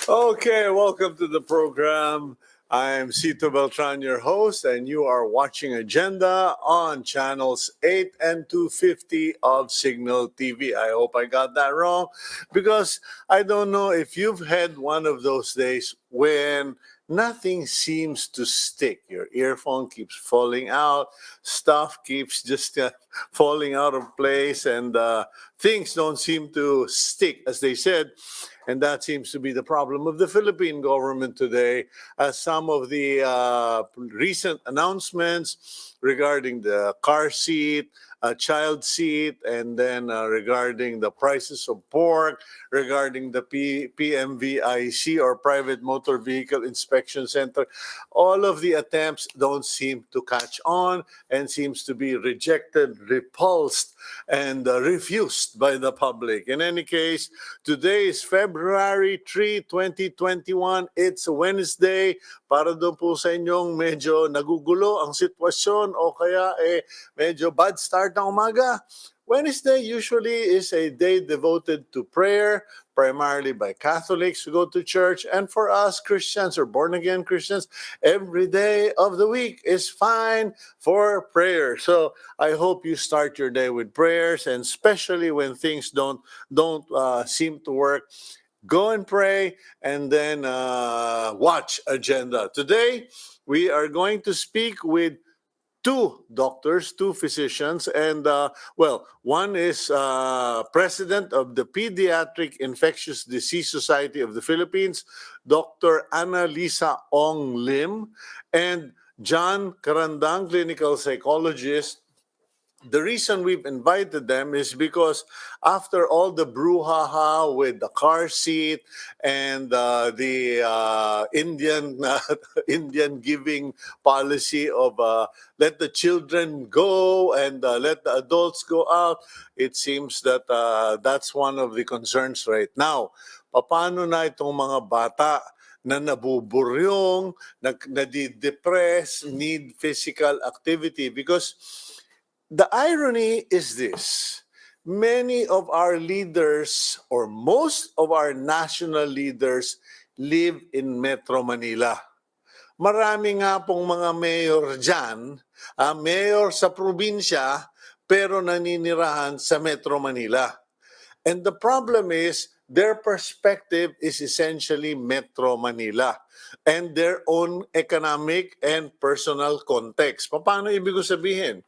Okay, welcome to the program. I'm Cito Beltran, your host, and you are watching Agenda on channels 8 and 250 of Signal TV. I hope I got that wrong because I don't know if you've had one of those days when nothing seems to stick. Your earphone keeps falling out, stuff keeps just falling out of place, and things don't seem to stick, as they said. And that seems to be the problem of the Philippine government today, as some of the recent announcements regarding the car seat, child seat, and then regarding the prices of pork, regarding the PMVIC or Private Motor Vehicle Inspection Center, all of the attempts don't seem to catch on and seems to be rejected, repulsed, and refused by the public. In any case, today is February 3, 2021. It's Wednesday. Para doon po sa inyong medyo nagugulo ang sitwasyon o kaya medyo bad start ng umaga. Wednesday usually is a day devoted to prayer, primarily by Catholics who go to church, and for us Christians or born-again Christians, every day of the week is fine for prayer. So I hope you start your day with prayers, and especially when things don't seem to work, go and pray, and then watch Agenda. Today, we are going to speak with two doctors, two physicians, and one is president of the Pediatric Infectious Disease Society of the Philippines, Dr. Lisa Ong-Lim, and Jhon Carandang, clinical psychologist. The reason we've invited them is because after all the brouhaha with the car seat and the Indian giving policy of let the children go and let the adults go out, it seems that that's one of the concerns right now. Paano na itong mga bata na nabuburyong, nadidepress, need physical activity? Because the irony is this: many of our leaders, or most of our national leaders, live in Metro Manila. Marami nga pong mga mayor dyan, mayor sa probinsya, pero naninirahan sa Metro Manila. And the problem is, their perspective is essentially Metro Manila and their own economic and personal context. Paano ibig ko sabihin?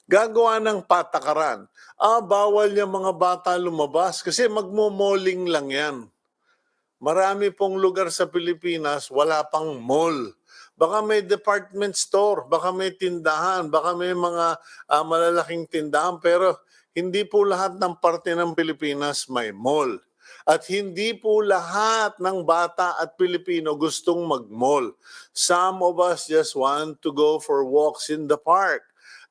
Gagawa ng patakaran. Bawal yung mga bata lumabas kasi magmo-malling lang yan. Marami pong lugar sa Pilipinas, wala pang mall. Baka may department store, baka may tindahan, baka may mga malalaking tindahan, pero hindi po lahat ng parte ng Pilipinas may mall. At hindi po lahat ng bata at Pilipino gustong mag-mall. Some of us just want to go for walks in the park.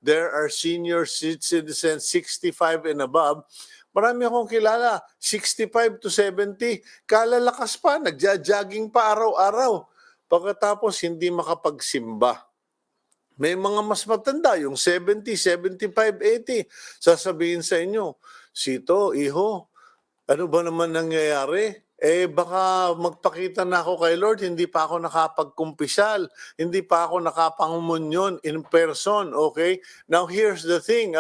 There are senior citizens 65 and above. Marami akong kilala, 65 to 70, kalalakas pa, nagja-jogging pa araw-araw. Pagkatapos hindi makapagsimba. May mga mas matanda, yung 70, 75, 80. Sasabihin sa inyo, Sito, iho, ano ba naman nangyayari? Baka magpakita na ako kay Lord, hindi pa ako nakapagkumpisal, hindi pa ako nakapangumunyon in person, okay? Now, here's the thing,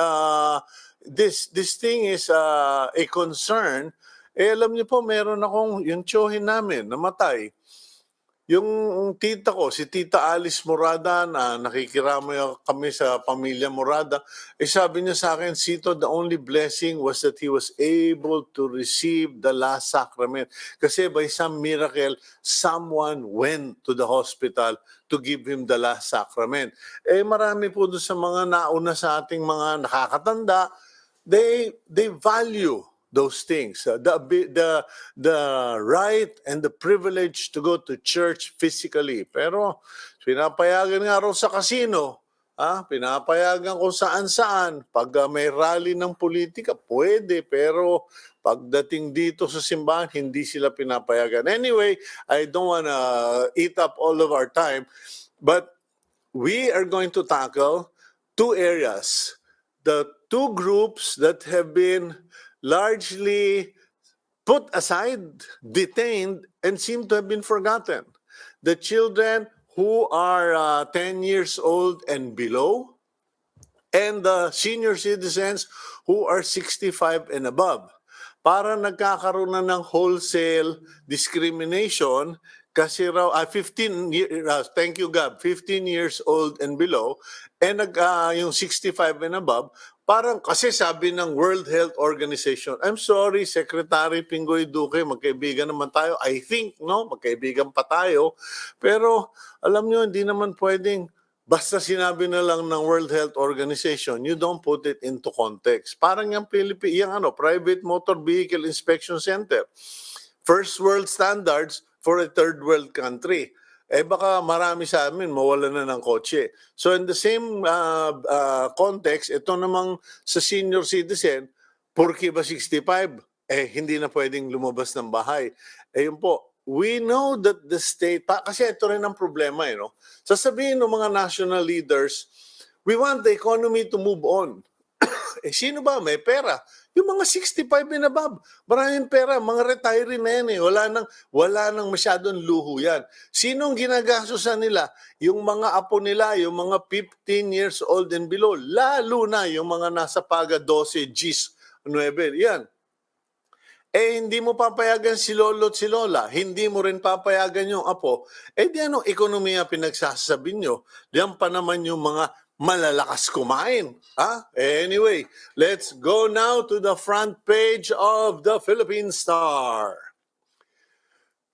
this thing is a concern. Alam niyo po, meron akong, yung tiyuhin namin, namatay. Yung tita ko, si Tita Alice Morada na nakikiramay kami sa pamilya Morada, sabi niya sa akin, Sito, the only blessing was that he was able to receive the last sacrament. Kasi by some miracle, someone went to the hospital to give him the last sacrament. Marami po doon sa mga nauna sa ating mga nakakatanda, they value those things, the right and the privilege to go to church physically. Pero pinapayagan nga raw sa casino, pinapayagan kung saan-saan. Pag may rally ng politika, pwede, pero pagdating dito sa simbahan, hindi sila pinapayagan. Anyway, I don't wanna eat up all of our time, but we are going to tackle two areas. The two groups that have been largely put aside, detained, and seem to have been forgotten. The children who are 10 years old and below, and the senior citizens who are 65 and above. Para nagkakaroon na ng wholesale discrimination kasi raw 15 thank you Gab, 15 years old and below, and yung 65 and above, parang kasi sabi ng World Health Organization, I'm sorry Secretary Pingoy Duque, magkaibigan naman tayo, I think, no, magkaibigan pa tayo, pero alam nyo, hindi naman pwedeng basta sinabi na lang ng World Health Organization, you don't put it into context. Parang yung Private Motor Vehicle Inspection Center. First world standards for a third world country. Baka marami sa amin mawala na ng kotse. So in the same context, ito namang sa senior citizen, porke ba 65? Hindi na pwedeng lumabas ng bahay. Yun po, we know that the state, kasi ito rin ang problema, no? Sasabihin ng mga national leaders, we want the economy to move on. Sino ba may pera? Yung mga 65 and above. Maraming pera, mga retiree na yan. Wala nang masyadong luho yan. Sinong ginagastosan nila? Yung mga apo nila, yung mga 15 years old and below. Lalo na yung mga nasa paga 12, Gs, 9. Yan. Hindi mo papayagan si lolo at si lola, hindi mo rin papayagan yung apo, di anong ekonomiya pinagsasabi nyo? Diyan pa naman yung mga malalakas kumain. Anyway, let's go now to the front page of the Philippine Star.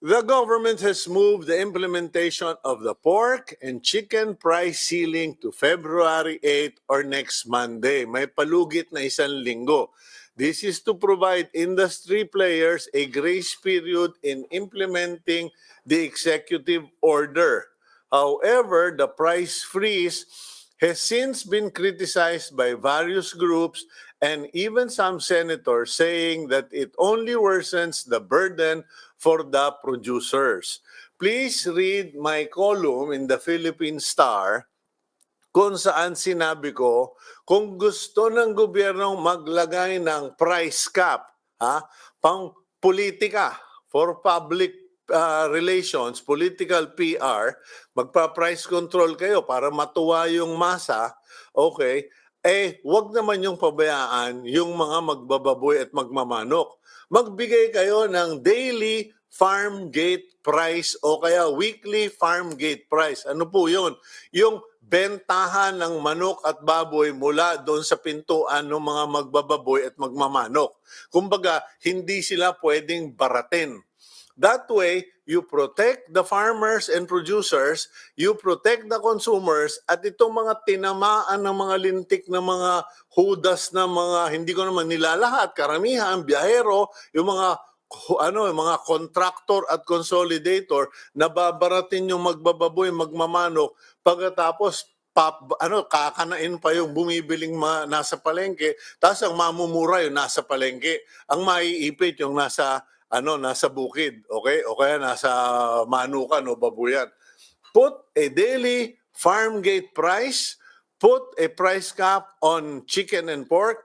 The government has moved the implementation of the pork and chicken price ceiling to February 8 or next Monday. May palugit na isang linggo. This is to provide industry players a grace period in implementing the executive order. However, the price freeze has since been criticized by various groups and even some senators, saying that it only worsens the burden for the producers. Please read my column in the Philippine Star kung saan sinabi ko, kung gusto ng gobyernong maglagay ng price cap, pang politika, for public relations, political PR, magpa-price control kayo para matuwa yung masa, okay, wag naman yung pabayaan yung mga magbababoy at magmamanok. Magbigay kayo ng daily farm gate price o kaya weekly farm gate price. Ano po yun? Yung bentahan ng manok at baboy mula doon sa pintuan ng mga magbababoy at magmamanok. Kumbaga, hindi sila pwedeng baratin. That way, you protect the farmers and producers, you protect the consumers, at itong mga tinamaan ng mga lintik na mga hudas na mga, hindi ko naman nilalahat, karamihan, biyahero, yung mga contractor at consolidator, nababaratin yung magbababoy, magmamanok, pagkatapos kakanain pa yung bumibiling nasa palengke, tapos ang mamumura yung nasa palengke, ang maiipit yung nasa bukid, okay? O kaya nasa manukan o babuyan. Put a daily farm gate price, put a price cap on chicken and pork,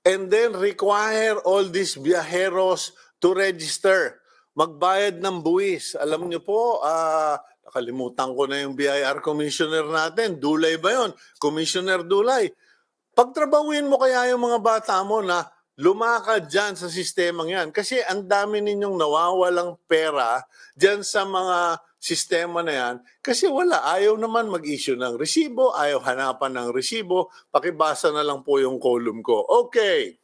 and then require all these biyaheros to register. Magbayad ng buwis. Alam niyo po, nakalimutan ko na yung BIR commissioner natin. Dulay ba yun? Commissioner Dulay. Pagtrabahuin mo kaya yung mga bata mo na lumakad dyan sa sistemang yan. Kasi ang dami ninyong nawawalang pera dyan sa mga sistema na yan kasi ayaw naman mag-issue ng resibo, ayaw hanapan ng resibo. Pakibasa na lang po yung column ko. Okay.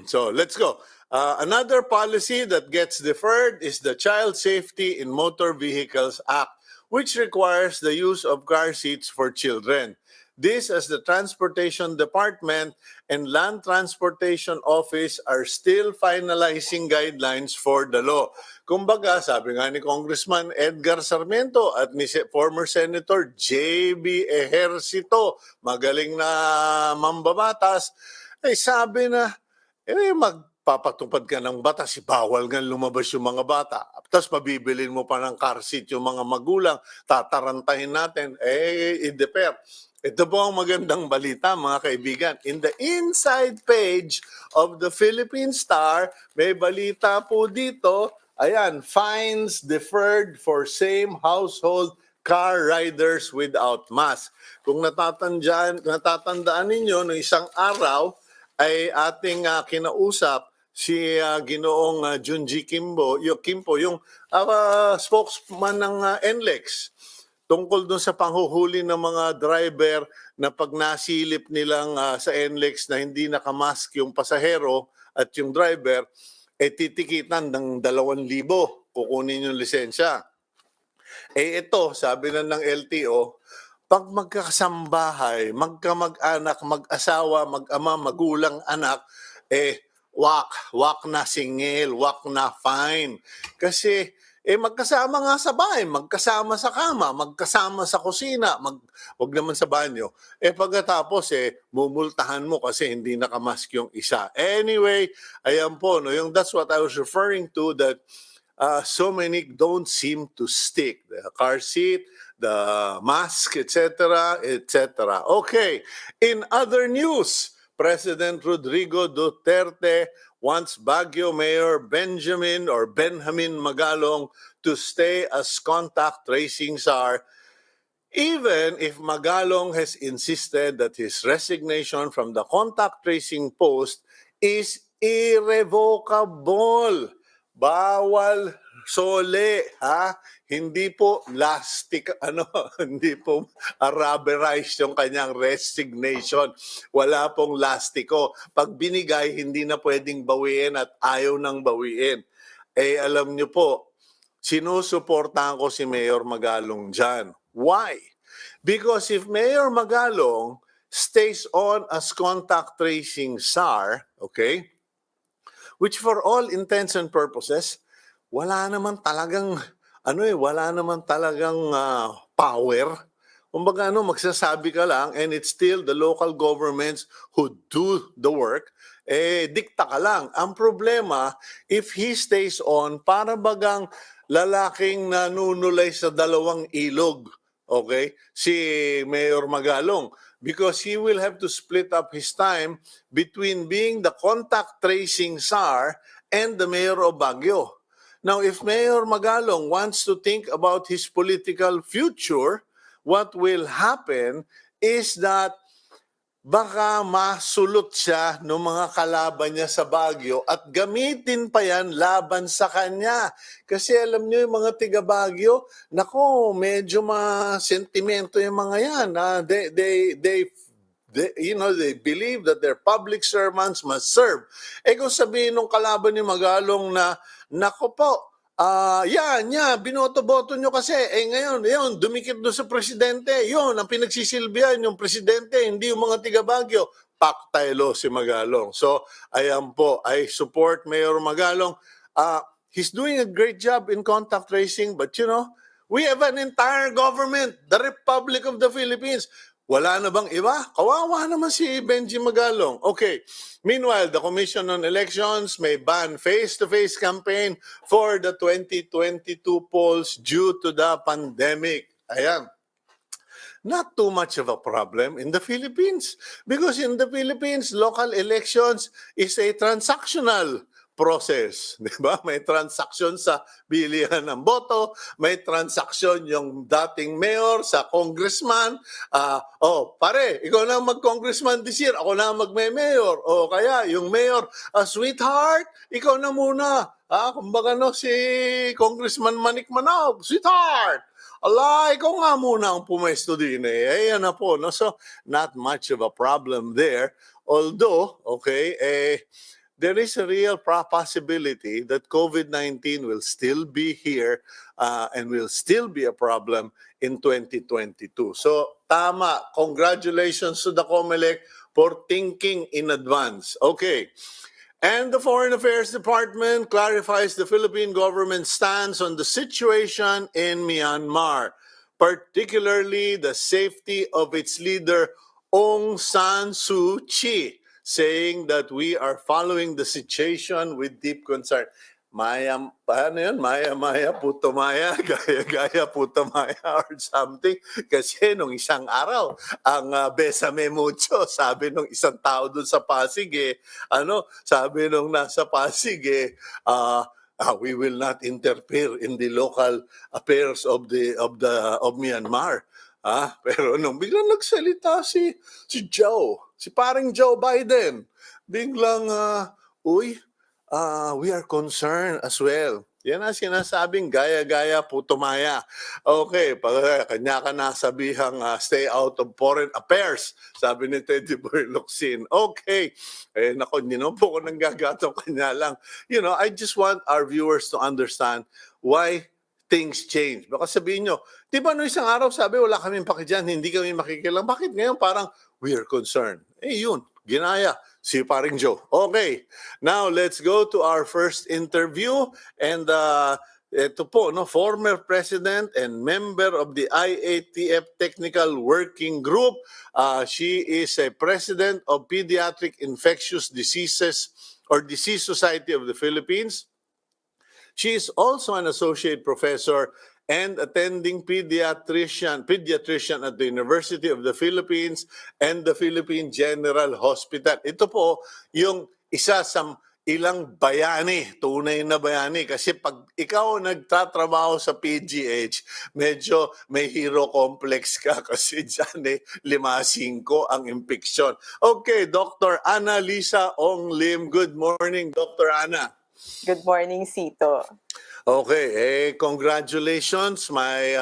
So let's go. Another policy that gets deferred is the Child Safety in Motor Vehicles Act, which requires the use of car seats for children. This, as the Transportation Department and Land Transportation Office are still finalizing guidelines for the law. Kumbaga, sabi nga ni Congressman Edgar Sarmiento at ni former Senator J.B. Ejercito, magaling na mambabatas, ay sabi na, magpapatupad ka ng batas, bawal nga lumabas yung mga bata. Tapos mabibilin mo pa ng car seat yung mga magulang, tatarantahin natin, i-defer. Ito po ang magandang balita, mga kaibigan. In the inside page of the Philippine Star, may balita po dito, ayan, fines deferred for same household car riders without mask. Kung natatandaan ninyo, no isang araw ay ating kinausap si Ginoong Jhon Kimpo, yung spokesman ng NLEX tungkol dun sa panghuhuli ng mga driver na pag nasilip nilang sa NLEX na hindi nakamask yung pasahero at yung driver, titikitan ng 2,000, kukunin yung lisensya. Ito, sabi na ng LTO, pag magkakasambahay, magkamag-anak, mag-asawa, mag-ama, magulang, anak, wak na singil, wak na fine. Kasi magkasama nga sa bahay, magkasama sa kama, magkasama sa kusina, wag naman sa banyo. Pagkatapos mumultahan mo kasi hindi nakamask yung isa. Anyway, ayan po, no, that's what I was referring to, that so many don't seem to stick. The car seat, the mask, etc., etc. Okay, in other news, President Rodrigo Duterte wants Baguio Mayor Benjamin Magalong to stay as contact tracing czar, even if Magalong has insisted that his resignation from the contact tracing post is irrevocable. Bawal sole, ha? Hindi po hindi po rubberized yung kanyang resignation. Wala pong lastiko. Pag binigay, hindi na pwedeng bawiin at ayaw nang bawiin. Alam niyo po, sinusuportahan ko si Mayor Magalong dyan. Why? Because if Mayor Magalong stays on as contact tracing czar, okay, which for all intents and purposes, wala naman talagang power. Kumbaga magsasabi ka lang and it's still the local governments who do the work, dikta ka lang. Ang problema, if he stays on, para bagang lalaking nanunulay sa dalawang ilog, okay, si Mayor Magalong, because he will have to split up his time between being the contact tracing czar and the mayor of Baguio. Now, if Mayor Magalong wants to think about his political future, what will happen is that baka masulot siya ng mga kalaban niya sa Baguio at gamitin pa yan laban sa kanya. Kasi alam niyo yung mga tiga Baguio, nako, medyo masentimento yung mga yan. They believe that their public servants must serve. Kung sabihin ng kalaban ni Magalong na, nako po, binoto-boto nyo kasi, ngayon, dumikit doon sa presidente, yun, ang pinagsisilbihan yung presidente, hindi yung mga tiga Baguio. Paktaylo si Magalong. So, ayan po, I support Mayor Magalong. He's doing a great job in contact tracing, but we have an entire government, the Republic of the Philippines. Wala na bang iba? Kawawa naman si Benji Magalong. Okay. Meanwhile, the Commission on Elections may ban face-to-face campaign for the 2022 polls due to the pandemic. Ayan. Not too much of a problem in the Philippines. Because in the Philippines, local elections is a transactional process, di ba? May transaction sa bilihan ng boto, may transaction yung dating mayor sa congressman. Pare, ikaw na mag-congressman this year, ako na magme-mayor. O kaya yung mayor, sweetheart, ikaw na muna. Kumbaga no, si Congressman Manik Manao, sweetheart, ala, ikaw nga muna ang pumesto din eh. Ayan na po, no? So, not much of a problem there. Although, there is a real possibility that COVID-19 will still be here and will still be a problem in 2022. So, tama. Congratulations to the COMELEC for thinking in advance. Okay. And the Foreign Affairs Department clarifies the Philippine government's stance on the situation in Myanmar, particularly the safety of its leader, Aung San Suu Kyi, saying that we are following the situation with deep concern. Maya, paano yun? Maya, puto maya, gaya, puto maya or something. Kasi nung isang araw, ang besame mucho, sabi nung isang tao dun sa Pasig, sabi nung nasa Pasig, we will not interfere in the local affairs of Myanmar. Pero nung biglang nagsalita si paring Joe Biden, biglang, we are concerned as well. Yan ang sinasabing gaya-gaya, putumaya. Okay, pag kanya ka nasabihang stay out of foreign affairs, sabi ni Teddy Boy Locsin. Okay, nako, hindi naman po ko nanggagatong kanya lang. I just want our viewers to understand why things change. Baka sabihin nyo, di ba no isang araw sabi, wala kaming pakidyan, hindi kami makikilang. Bakit ngayon parang we are concerned? Yun, ginaya. Si paring Joe. Okay, now let's go to our first interview. And ito po, former president and member of the IATF Technical Working Group. She is a president of Pediatric Infectious Diseases or Disease Society of the Philippines. She is also an associate professor and attending pediatrician at the University of the Philippines and the Philippine General Hospital. Ito po yung isa sa ilang bayani, tunay na bayani. Kasi pag ikaw nagtatrabaho sa PGH, medyo may hero complex ka kasi dyan 5-5 ang impeksyon. Okay, Dr. Ana Lisa Ong-Lim. Good morning, Dr. Ana. Good morning, Cito. Okay, congratulations. My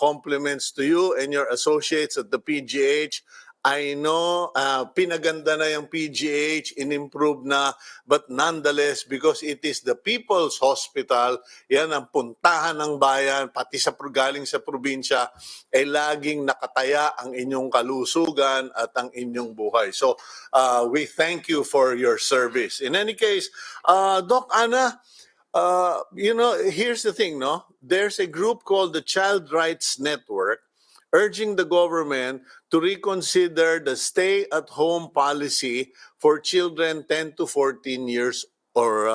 compliments to you and your associates at the PGH. I know pinaganda na yung PGH, in-improve na, but nonetheless, because it is the people's hospital, yan ang puntahan ng bayan, pati galing sa probinsya, laging nakataya ang inyong kalusugan at ang inyong buhay. So, we thank you for your service. In any case, Doc Ana, here's the thing, there's a group called the Child Rights Network urging the government to reconsider the stay-at-home policy for children 10 to 14 years or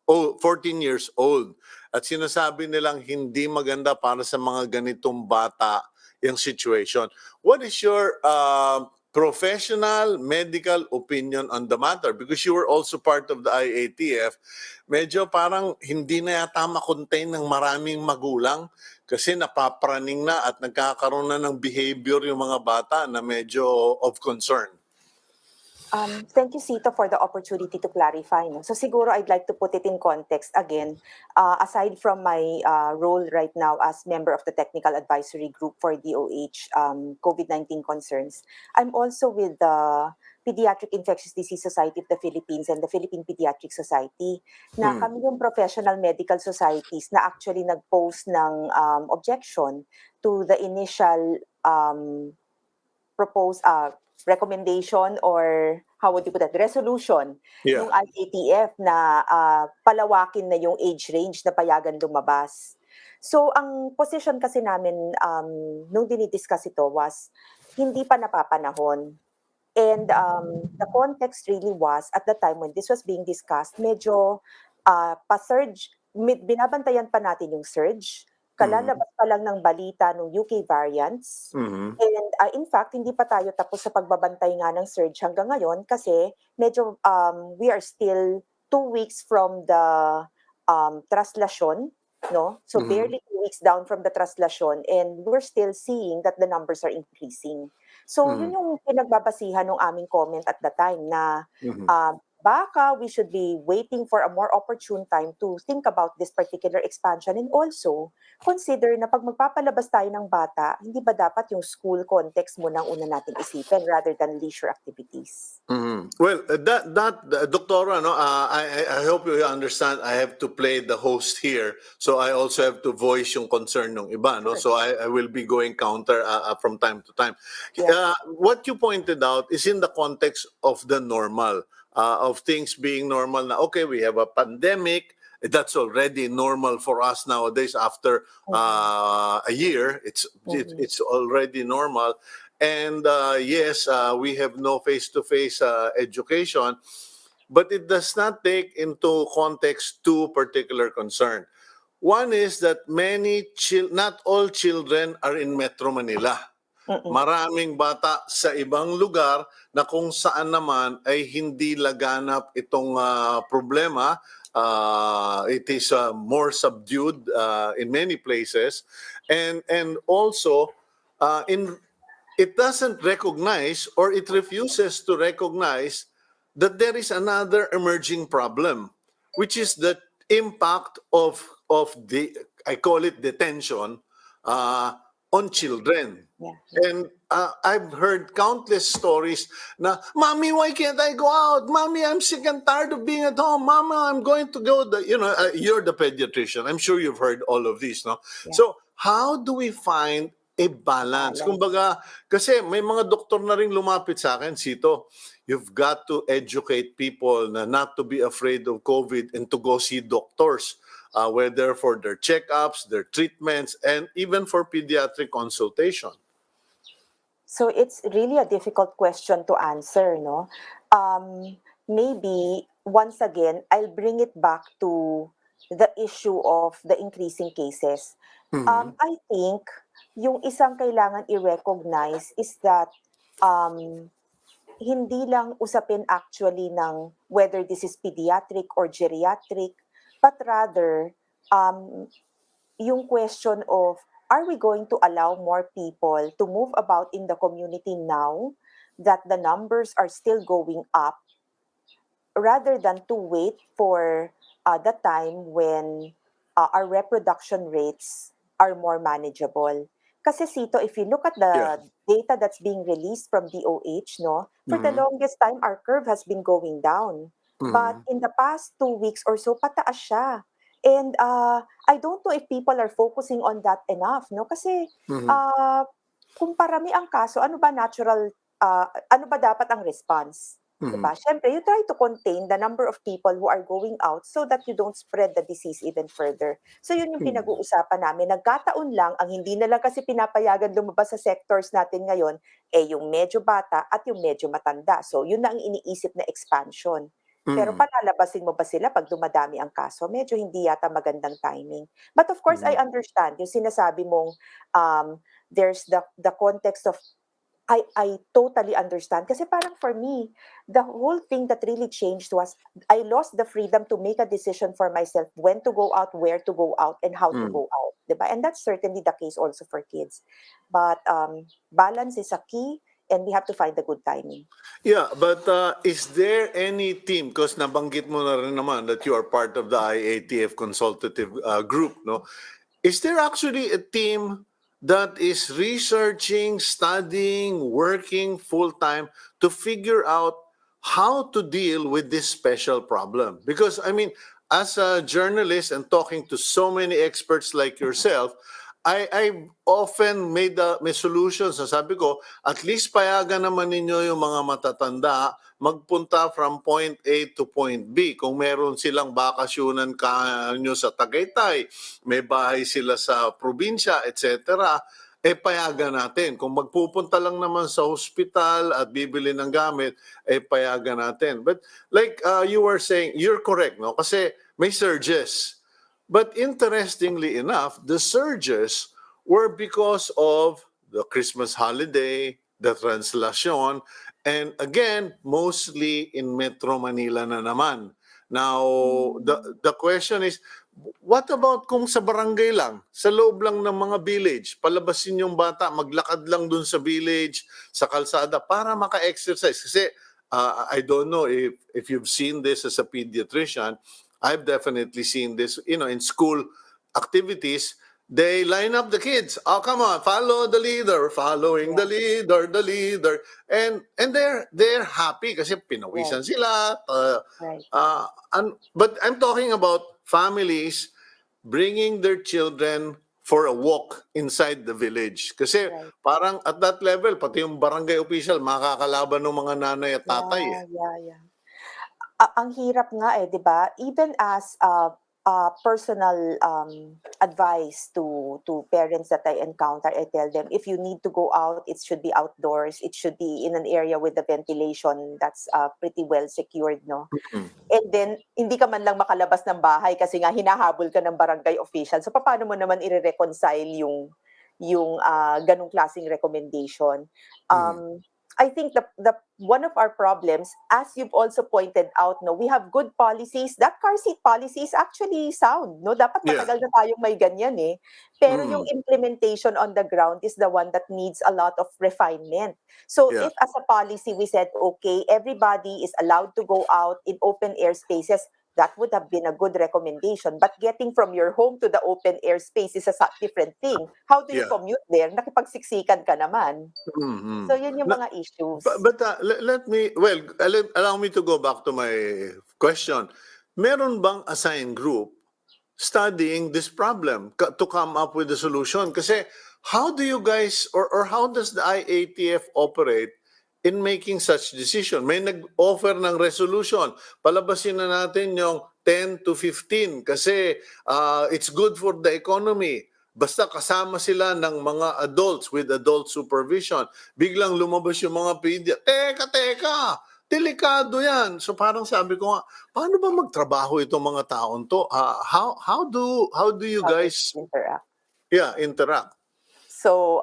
14 years old. At sinasabi nilang hindi maganda para sa mga ganitong bata yung situation. What is your professional medical opinion on the matter? Because you were also part of the IATF, medyo parang hindi na yata makontain ng maraming magulang kasi napapraning na at nagkakaroon na ng behavior yung mga bata na medyo of concern. Thank you, Cito, for the opportunity to clarify. So siguro I'd like to put it in context again. Aside from my role right now as member of the Technical Advisory Group for DOH COVID-19 concerns, I'm also with the Pediatric Infectious Disease Society of the Philippines and the Philippine Pediatric Society, na kami yung professional medical societies na actually nag-pose ng objection to the initial proposed recommendation, or how would you put that, resolution ng IATF na palawakin na yung age range na payagan lumabas. So ang position kasi namin nung dinidiscuss ito was hindi pa napapanahon. And the context really was, at the time when this was being discussed, medyo pa-surge, binabantayan pa natin yung surge, kalalabas pa lang ng balita ng UK variants. And in fact, hindi pa tayo tapos sa pagbabantay nga ng surge hanggang ngayon kasi medyo we are still 2 2 weeks from the traslasyon, no? So barely 2 weeks down from the traslasyon, and we're still seeing that the numbers are increasing. So yun yung pinagbabasihan ng aming comment at the time na baka we should be waiting for a more opportune time to think about this particular expansion, and also consider na pag magpapalabas tayo ng bata, hindi ba dapat yung school context muna ang una nating isipin rather than leisure activities? Well, Doctora, no, I hope you understand. I have to play the host here, so I also have to voice yung concern ng iba, no. So I will be going counter from time to time. Yeah. What you pointed out is in the context of the normal, of things being normal. Na okay, we have a pandemic. That's already normal for us nowadays. After a year, it's already normal. And yes, we have no face-to-face education, but it does not take into context two particular concerns. One is that not all children are in Metro Manila. Maraming bata sa ibang lugar na kung saan naman ay hindi laganap itong problema. It is more subdued in many places, and also it doesn't recognize, or it refuses to recognize, that there is another emerging problem, which is the impact of the, I call it detention, on children. Yeah. And I've heard countless stories na, Mommy, why can't I go out? Mommy, I'm sick and tired of being at home. Mama, I'm going to go. You're the pediatrician. I'm sure you've heard all of these, no? Yeah. So how do we find a balance? Kumbaga, kasi may mga doktor na rin lumapit sa akin, Cito, you've got to educate people na not to be afraid of COVID and to go see doctors, whether for their checkups, their treatments, and even for pediatric consultation. So it's really a difficult question to answer, no? Maybe, once again, I'll bring it back to the issue of the increasing cases. I think yung isang kailangan i-recognize is that hindi lang usapin actually ng whether this is pediatric or geriatric, but rather yung question of, are we going to allow more people to move about in the community now that the numbers are still going up, rather than to wait for the time when our reproduction rates are more manageable? Kasi Cito, if you look at the data that's being released from DOH, no, for the longest time, our curve has been going down. But in the past 2 weeks or so, pataas siya. And I don't know if people are focusing on that enough, no? Kasi kung parami ang kaso, ano ba dapat ang response? Diba? Siyempre, you try to contain the number of people who are going out so that you don't spread the disease even further. So yun yung pinag-uusapan namin. Nagkataon lang, ang hindi na lang kasi pinapayagan lumabas sa sectors natin ngayon, yung medyo bata at yung medyo matanda. So yun na ang iniisip na expansion. Pero palalabasin mo ba sila pag dumadami ang kaso? Medyo hindi yata magandang timing. But of course, I understand yung sinasabi mong there's the context of, I totally understand. Kasi parang for me, the whole thing that really changed was I lost the freedom to make a decision for myself when to go out, where to go out, and how to go out. Diba? And that's certainly the case also for kids. But balance is a key, and we have to find the good timing. Yeah, but is there any team, because nabanggit mo na rin naman that you are part of the IATF consultative group, no? Is there actually a team that is researching, studying, working full-time to figure out how to deal with this special problem? Because, I mean, as a journalist and talking to so many experts like yourself, I often may solutions. Sabi ko, at least payagan naman ninyo yung mga matatanda magpunta from point A to point B. Kung meron silang bakasyonan kanyo sa Tagaytay, may bahay sila sa probinsya, etc., payagan natin. Kung magpupunta lang naman sa hospital at bibili ng gamit, payagan natin. But like you were saying, you're correct, no? Kasi may surges. But interestingly enough, the surges were because of the Christmas holiday, the translation, and again, mostly in Metro Manila na naman. Now, the question is, what about kung sa barangay lang, sa loob lang ng mga village, palabasin yung bata, maglakad lang dun sa village, sa kalsada, para maka-exercise? Kasi, I don't know if you've seen this as a pediatrician. I've definitely seen this, in school activities. They line up the kids. Oh, come on, follow the leader, following the leader, and they're happy kasi pinawisan sila. Right. But I'm talking about families bringing their children for a walk inside the village. Kasi parang at that level, pati yung barangay official, makakalaban ng mga nanay at tatay. Yeah. Ang hirap nga 'di ba? Even as personal advice to parents that I encounter, I tell them if you need to go out, it should be outdoors. It should be in an area with the ventilation that's pretty well secured, no? And then hindi ka man lang makalabas ng bahay kasi nga hinahabol ka ng barangay official. So paano mo naman i-reconcile yung ganung klaseng recommendation? I think the one of our problems, as you've also pointed out, no, we have good policies. That car seat policy is actually sound, no? Dapat matagal na tayong may ganyan eh. Pero yung implementation on the ground is the one that needs a lot of refinement. So if as a policy we said, okay, everybody is allowed to go out in open air spaces, that would have been a good recommendation. But getting from your home to the open air space is a different thing. How do you commute there? Nakipagsiksikan ka naman. So yun yung mga issues. But allow me to go back to my question. Meron bang assigned group studying this problem to come up with a solution? Kasi how do you guys, or how does the IATF operate in making such decision? May nag-offer ng resolution. Palabasin na natin yung 10 to 15 kasi it's good for the economy. Basta kasama sila ng mga adults with adult supervision. Biglang lumabas yung mga pedia. Teka! Delikado yan. So parang sabi ko nga, paano ba magtrabaho itong mga taon to? How do you guys interact? So,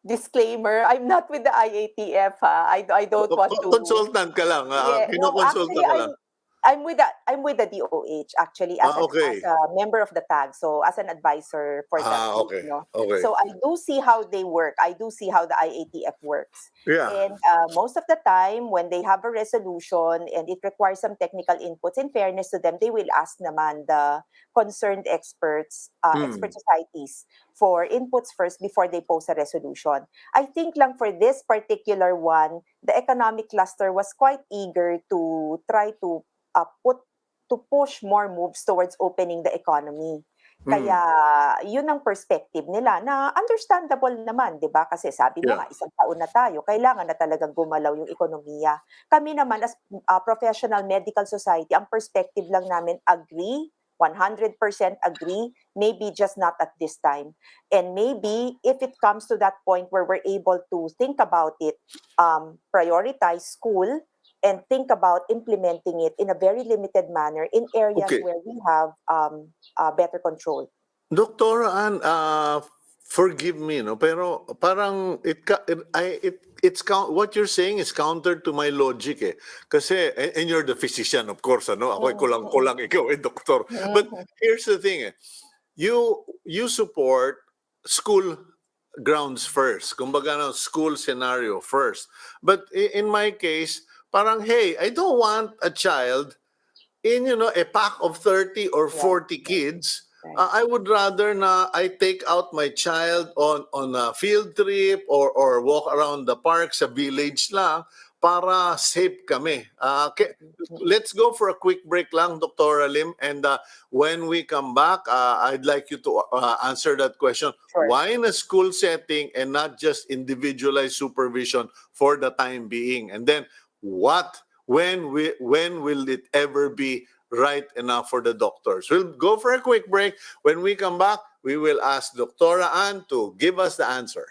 disclaimer, I'm not with the IATF. I don't want to. Consultant ka lang. Kinukonsulta ka lang. I'm with the DOH actually as a member of the TAG, so as an advisor for that. Okay. So I do see how they work. I do see how the IATF works. And most of the time when they have a resolution and it requires some technical inputs, in fairness to them, they will ask naman the concerned experts, expert societies for inputs first before they post a resolution. I think lang for this particular one, the economic cluster was quite eager to try to push more moves towards opening the economy. Kaya yun ang perspective nila na understandable naman, 'di ba? Kasi sabi mo nga isang taon na tayo, kailangan na talagang gumalaw yung ekonomiya. Kami naman as professional medical society, ang perspective lang namin agree, 100% agree, maybe just not at this time. And maybe if it comes to that point where we're able to think about it, prioritize school and think about implementing it in a very limited manner in areas where we have better control. Dr. Ann, forgive me, no, pero parang what you're saying is counter to my logic eh. Kasi, and you're the physician, of course, ano? Ako kulang ikaw doktor. But here's the thing eh. You support school grounds first. Kumbaga, school scenario first. But in my case, parang, hey, I don't want a child in, a pack of 30 or 40 kids. I would rather na I take out my child on a field trip or walk around the park sa village lang para safe kami. Let's go for a quick break lang, Dr. Lim. And when we come back, I'd like you to answer that question. Sure. Why in a school setting and not just individualized supervision for the time being? And then, when will it ever be right enough for the doctors? We'll go for a quick break. When we come back, we will ask Dr. Ann to give us the answer.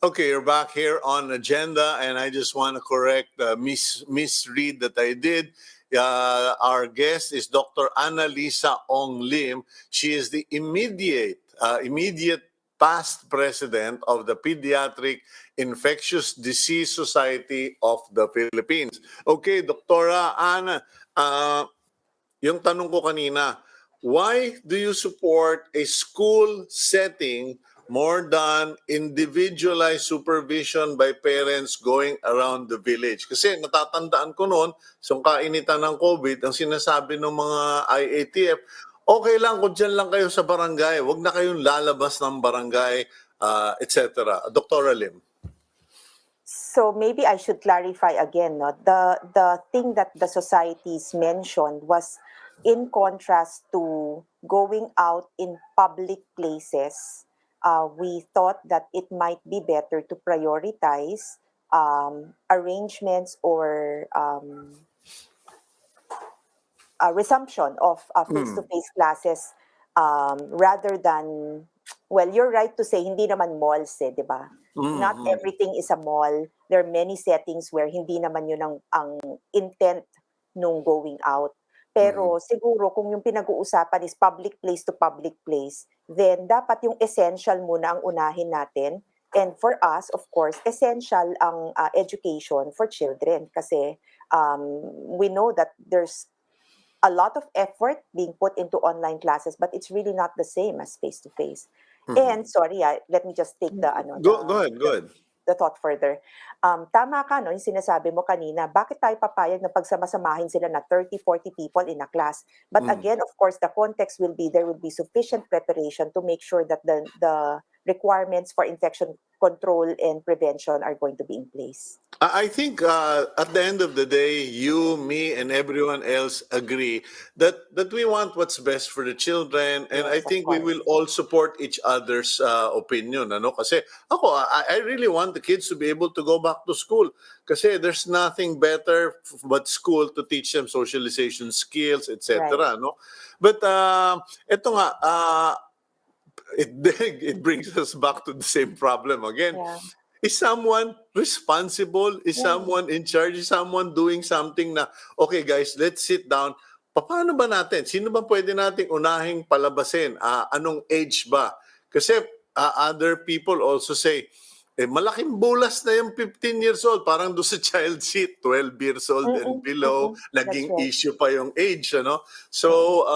Okay, you're back here on Agenda, and I just want to correct the misread that I did. Our guest is Dr. Lisa Ong-Lim. She is the immediate past president of the Pediatric Infectious Disease Society of the Philippines. Okay, Dr. Anna, yung tanong ko kanina, why do you support a school setting more than individualized supervision by parents going around the village? Kasi natatandaan ko noon, sa kainitan ng COVID, ang sinasabi ng mga IATF, okay lang kung dyan lang kayo sa barangay, wag na kayong lalabas ng barangay, etc. Dr. Lim. So maybe I should clarify again, no? The thing that the societies mentioned was in contrast to going out in public places. We thought that it might be better to prioritize arrangements or resumption of face-to-face classes rather than, well, you're right to say, hindi naman malls di ba? Not everything is a mall. There are many settings where hindi naman yun ang intent nung going out. Pero siguro kung yung pinag-uusapan is public place to public place, then dapat yung essential muna ang unahin natin. And for us, of course, essential ang education for children kasi we know that there's a lot of effort being put into online classes, but it's really not the same as face-to-face. And sorry, let me just take the Go ahead. The thought further. Tama ka, no, yung sinasabi mo kanina, bakit tayo papayag na pagsamasamahin sila na 30, 40 people in a class? But again, of course, the context will be, there will be sufficient preparation to make sure that the requirements for infection control and prevention are going to be in place. I think at the end of the day, you, me, and everyone else agree that we want what's best for the children, and Yes, I think we will all support each other's opinion. Ano? Kasi ako, I really want the kids to be able to go back to school. Kasi there's nothing better but school to teach them socialization skills, etc. Right. No? But ito nga, it brings us back to the same problem again. Yeah. Is someone responsible? Is someone in charge? Is someone doing something na, okay guys, let's sit down. Paano ba natin? Sino ba pwede nating unahing palabasin? Anong age ba? Kasi other people also say, malaking bulas na yung 15 years old. Parang doon sa child seat, 12 years old and below. Naging That's right. issue pa yung age. Ano? So,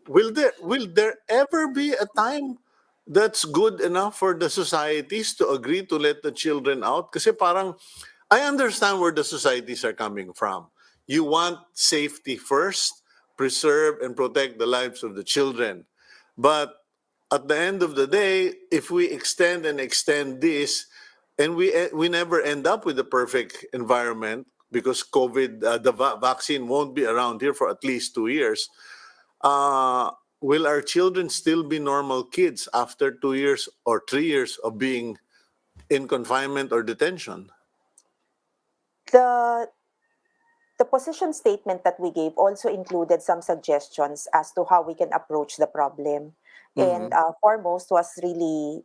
will there ever be a time that's good enough for the societies to agree to let the children out? Kasi parang, I understand where the societies are coming from. You want safety first, preserve and protect the lives of the children. But at the end of the day, if we extend and extend this, and we never end up with the perfect environment because COVID, the vaccine won't be around here for at least 2 years, will our children still be normal kids after 2 years or 3 years of being in confinement or detention? The position statement that we gave also included some suggestions as to how we can approach the problem. And foremost was really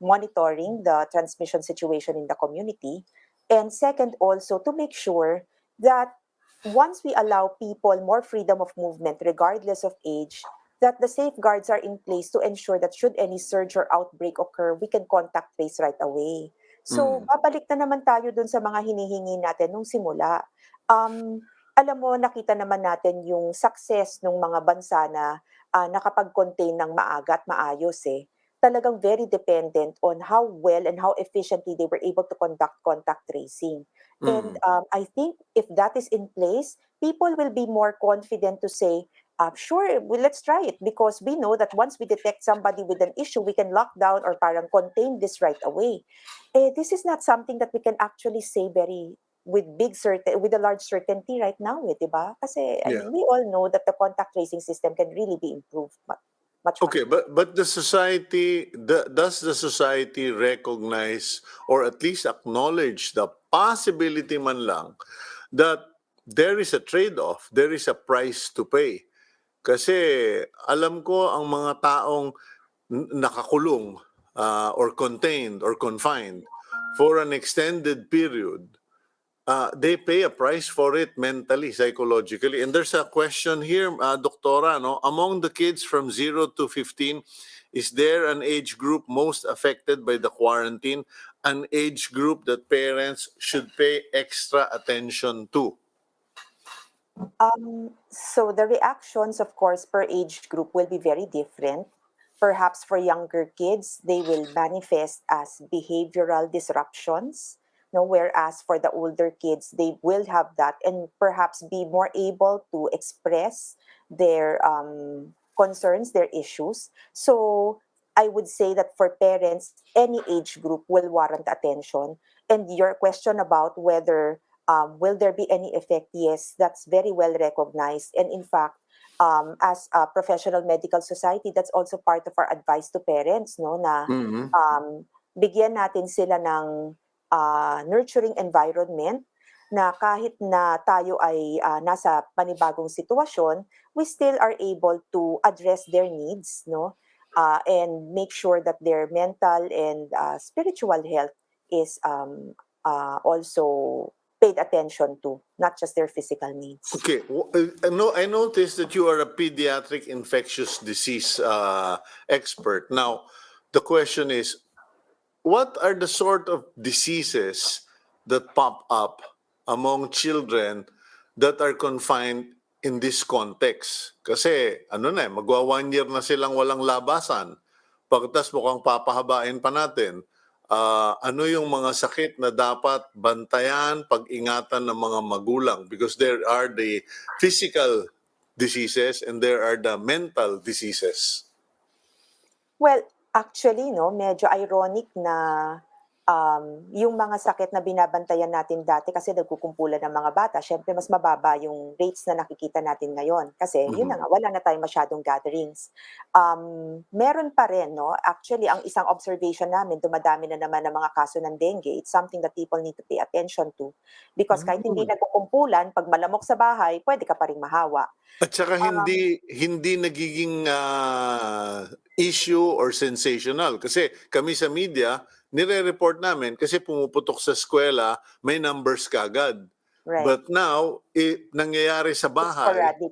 monitoring the transmission situation in the community. And second, also to make sure that once we allow people more freedom of movement, regardless of age, that the safeguards are in place to ensure that should any surge or outbreak occur, we can contact trace right away. So, babalik na naman tayo dun sa mga hinihingi natin nung simula. Alam mo, nakita naman natin yung success ng mga bansa na nakapag-contain ng maaga at maayos talagang very dependent on how well and how efficiently they were able to conduct contact tracing. And I think if that is in place, people will be more confident to say, sure, well, let's try it because we know that once we detect somebody with an issue, we can lock down or parang contain this right away. This is not something that we can actually say with a large certainty right now, diba? Kasi I mean, we all know that the contact tracing system can really be improved much. Okay, but the society, does the society recognize or at least acknowledge the possibility man lang that there is a trade-off, there is a price to pay? Kasi alam ko ang mga taong nakakulong, or contained or confined for an extended period, they pay a price for it mentally, psychologically. And there's a question here, Doctora, no? Among the kids from 0 to 15, is there an age group most affected by the quarantine, an age group that parents should pay extra attention to? So the reactions, of course, per age group will be very different. Perhaps for younger kids, they will manifest as behavioral disruptions. No, whereas for the older kids, they will have that and perhaps be more able to express their concerns, their issues. So I would say that for parents, any age group will warrant attention. And your question about whether will there be any effect? Yes, that's very well recognized. And in fact, as a professional medical society, that's also part of our advice to parents, no, na Mhm. bigyan natin sila ng nurturing environment na kahit na tayo ay nasa panibagong sitwasyon, we still are able to address their needs, no? And make sure that their mental and spiritual health is also paid attention to, not just their physical needs. Okay, I noticed that you are a pediatric infectious disease expert. Now, the question is, what are the sort of diseases that pop up among children that are confined in this context? Kasi magwa 1 year na silang walang labasan. Pagkatapos mukhang papahabain pa natin. Ano yung mga sakit na dapat bantayan, pag-ingatan ng mga magulang? Because there are the physical diseases and there are the mental diseases. Well, actually, no, medyo ironic na yung mga sakit na binabantayan natin dati kasi nagkukumpulan ng mga bata, syempre mas mababa yung rates na nakikita natin ngayon. Kasi yun na nga, wala na tayong masyadong gatherings. Meron pa rin, no? Actually, ang isang observation namin, dumadami na naman ng mga kaso ng dengue. It's something that people need to pay attention to. Because kahit hindi nagkukumpulan, pag malamok sa bahay, pwede ka pa rin mahawa. At saka hindi nagiging issue or sensational kasi kami sa media nire-report namin kasi pumuputok sa eskwela, may numbers kagad. Right. But now, nangyayari sa It's bahay, sporadic.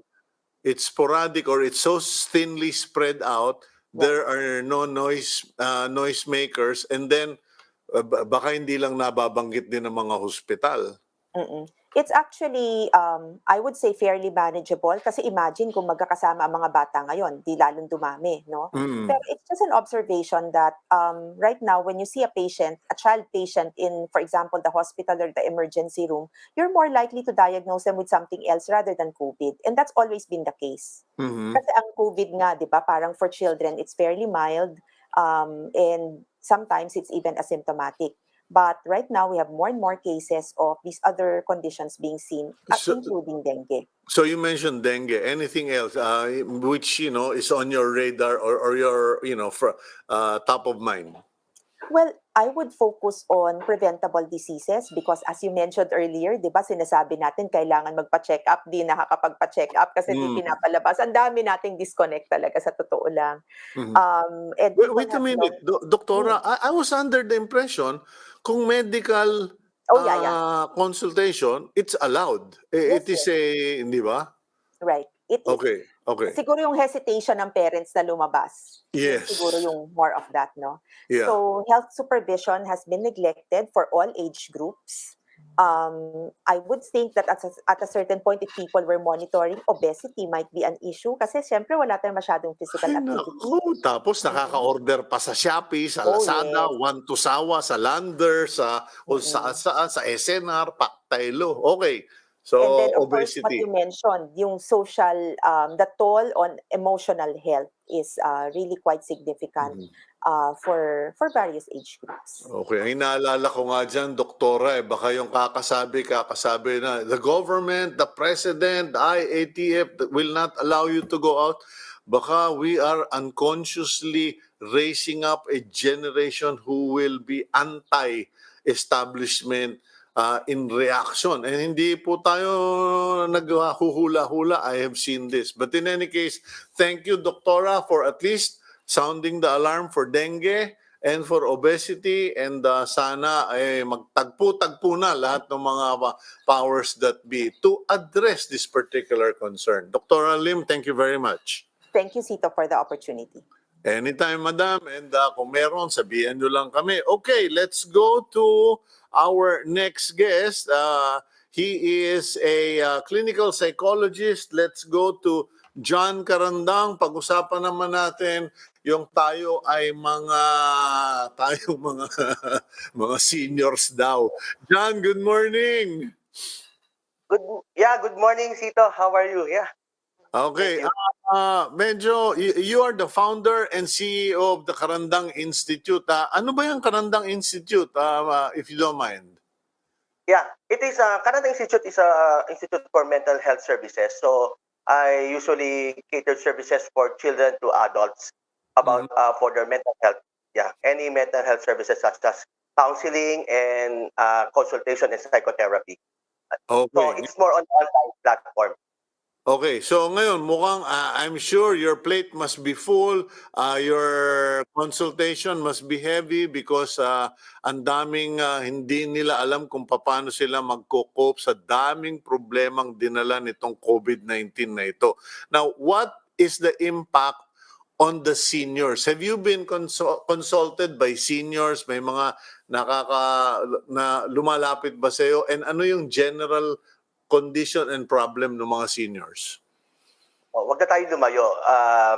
it's sporadic or it's so thinly spread out, there are no noise makers, and then baka hindi lang nababanggit din ng mga hospital. It's actually, I would say fairly manageable kasi imagine kung magkakasama ang mga bata ngayon, di lalong dumami, no? Pero it's just an observation that right now, when you see a patient, a child patient in, for example, the hospital or the emergency room, you're more likely to diagnose them with something else rather than COVID. And that's always been the case. Kasi ang COVID nga, di ba, parang for children, it's fairly mild and sometimes it's even asymptomatic. But right now, we have more and more cases of these other conditions being seen, including dengue. So you mentioned dengue. Anything else which is on your radar or your top of mind? Well, I would focus on preventable diseases because as you mentioned earlier, di ba sinasabi natin kailangan magpa-check up, di nakakapagpa-check up kasi di pinapalabas. Ang dami nating disconnect talaga sa totoo lang. And wait a minute, Doktora, I was under the impression kung medical consultation, it's allowed. It is di ba? Right. It is. Okay. Siguro yung hesitation ng parents na lumabas. Yes. Siguro yung more of that, no? Yeah. So, health supervision has been neglected for all age groups. I would think that at a certain point, if people were monitoring, obesity might be an issue kasi syempre wala tayong masyadong physical activity. Tapos nakaka-order pa sa Shopee, sa Lazada, One to Sawa, sa Lander, sa SNR, Paktaylo. Okay. So, and then, of obesity. course, what you mentioned, yung social, the toll on emotional health is really quite significant for various age groups. Okay. Ay, naalala ko nga dyan, Doktora, baka yung kakasabi na, the government, the president, the IATF will not allow you to go out. Baka we are unconsciously raising up a generation who will be anti-establishment in reaction. And hindi po tayo naghuhula-hula. I have seen this. But in any case, thank you, Doktora, for at least sounding the alarm for dengue and for obesity, and sana ay magtagpo-tagpo na lahat ng mga powers that be to address this particular concern. Dr. Lim, thank you very much. Thank you, Cito, for the opportunity. Anytime, madam. And kung meron, sabihan nyo lang kami. Okay, let's go to our next guest. He is a clinical psychologist. Let's go to Jhon Carandang. Pag-usapan naman natin yung tayo ay mga mga seniors daw. Jhon, good morning. Good morning, Cito. How are you? Yeah. Okay. Medyo, you are the founder and CEO of the Carandang Institute. Ano ba yung Carandang Institute, if you don't mind? Yeah, it is Canada Institute is a institute for mental health services. So I usually cater services for children to adults about for their mental health. Yeah, any mental health services such as counseling and consultation and psychotherapy. So Okay. it's more on online platform. Okay, so ngayon mukhang I'm sure your plate must be full, your consultation must be heavy because ang daming hindi nila alam kung paano sila magko-cope sa daming problemang dinala nitong COVID-19 na ito. Now, what is the impact on the seniors? Have you been consulted by seniors? May mga na lumalapit ba sa iyo? And ano yung general condition and problem ng mga seniors? Wag na tayo lumayo.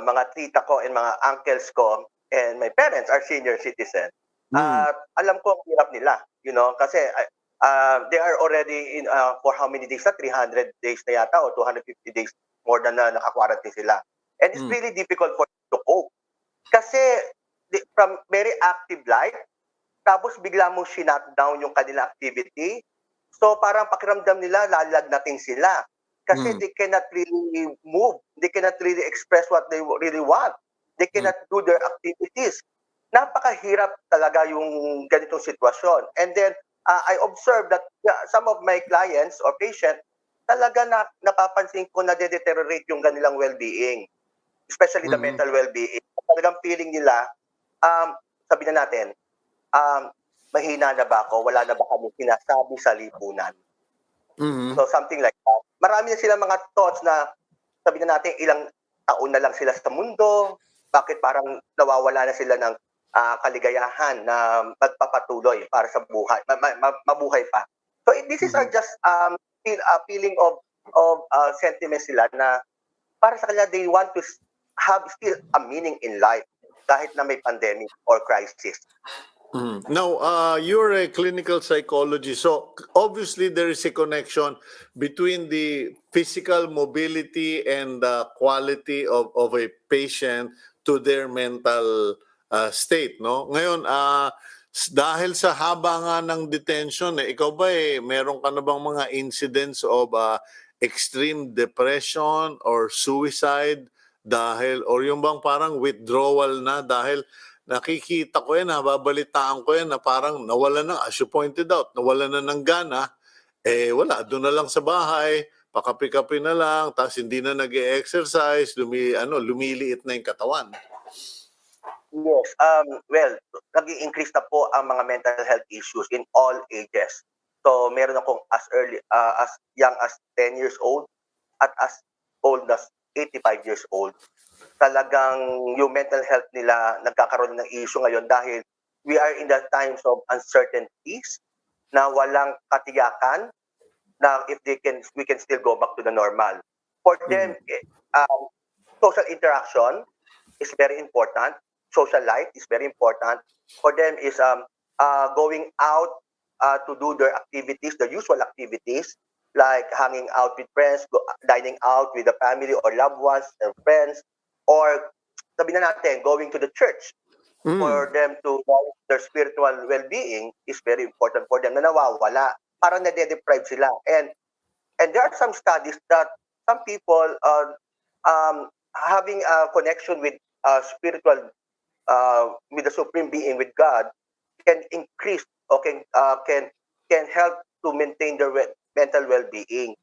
Mga tita ko and mga uncles ko and my parents are senior citizen. Alam ko ang hirap nila, kasi they are already in for how many days na? 300 days na yata o 250 days more than na naka-quarantine sila. And it's really difficult for them to cope. Kasi from very active life, tapos bigla mong shinut down yung kanilang activity. So parang pakiramdam nila lalagnatin sila. Kasi they cannot really move. They cannot really express what they really want. They cannot do their activities. Napakahirap talaga yung ganitong sitwasyon. And then, I observed that some of my clients or patients, talaga napapansin ko na de-deteriorate yung kanilang well-being. Especially the mental well-being. Talagang feeling nila, sabi na natin, mahina na ba ako? Wala na ba kami sinasabi sa lipunan? So something like that. Marami na silang mga thoughts na sabi na natin ilang taon na lang sila sa mundo, bakit parang nawawala na sila ng kaligayahan na magpapatuloy para sa buhay, mabuhay pa. So this is just feeling of sentiments sila na para sa kanila they want to have still a meaning in life kahit na may pandemic or crisis. Now, you're a clinical psychologist, so obviously there is a connection between the physical mobility and the quality of a patient to their mental state, no? Ngayon, dahil sa haba nga ng detention, ikaw ba meron ka na bang mga incidents of extreme depression or suicide dahil, or yung bang parang withdrawal na dahil nakikita ko yan, nababalitaan ko yan na parang nawala na, as you pointed out, nawala na ng gana, wala, doon na lang sa bahay, pakapi-kapi na lang, tapos hindi na nag-e-exercise, lumiliit na yung katawan. Yes, well, nag-i-increase na po ang mga mental health issues in all ages. So, meron akong as young as 10 years old at as old as 85 years old. Talagang yung mental health nila nagkakaroon ng issue ngayon dahil we are in the times of uncertainties na walang katiyakan na if we can still go back to the normal. For them, social interaction is very important. Social life is very important. For them is going out to do their activities, the usual activities, like hanging out with friends, dining out with the family or loved ones and friends, or sabi na natin, going to the church for them to their spiritual well-being is very important for them na nawawala. Parang nade-deprive sila. And there are some studies that some people having a connection with spiritual, with the Supreme Being, with God, can increase or can help to maintain their mental well-being.